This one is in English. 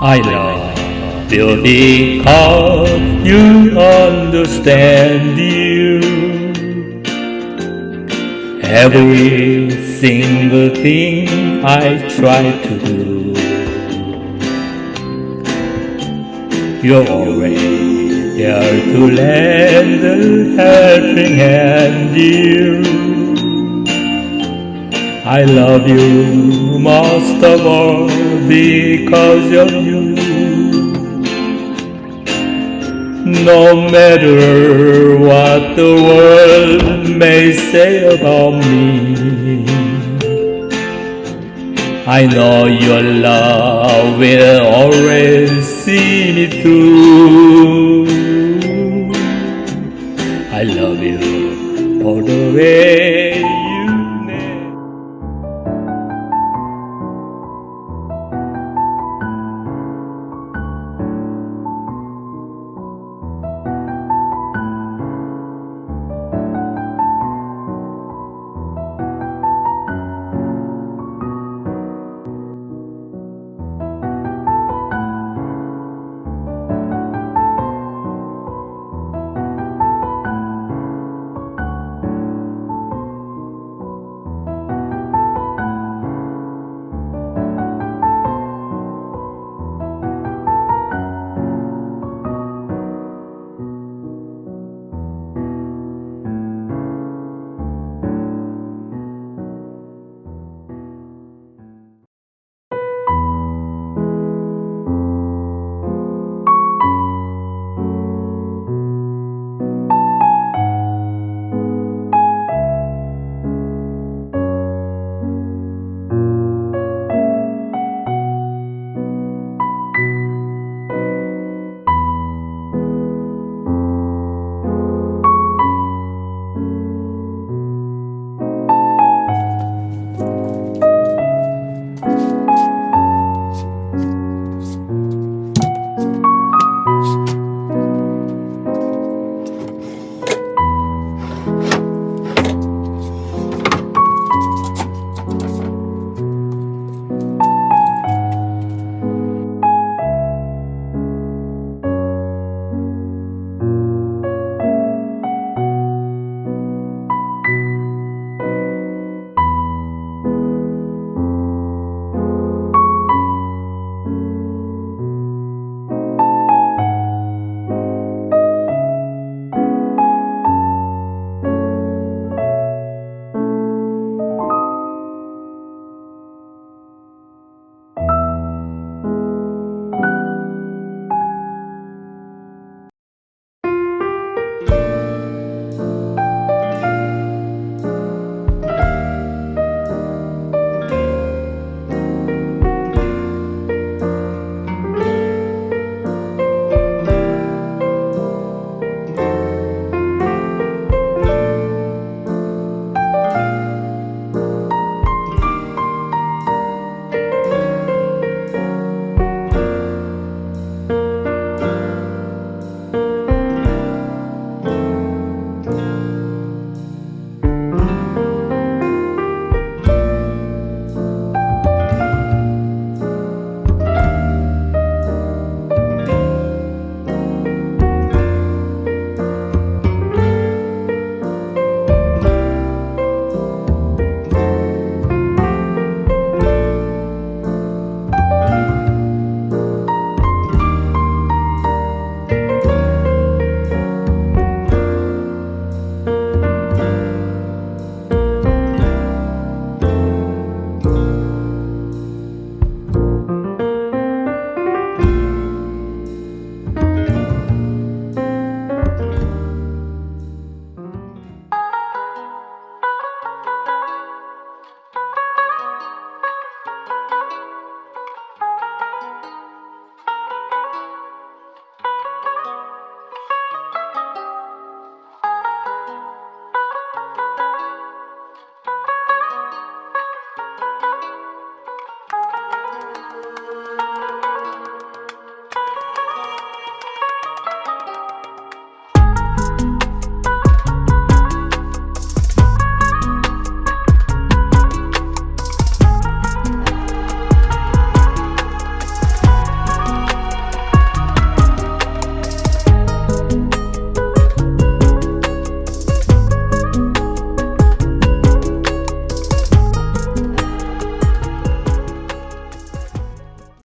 I love you because you understand you. Every single thing I try to do, you're always there to lend a helping hand, dear. I love you most of all because of you. No matter what the world may say about me, I know your love will always see me through. I love you all the way.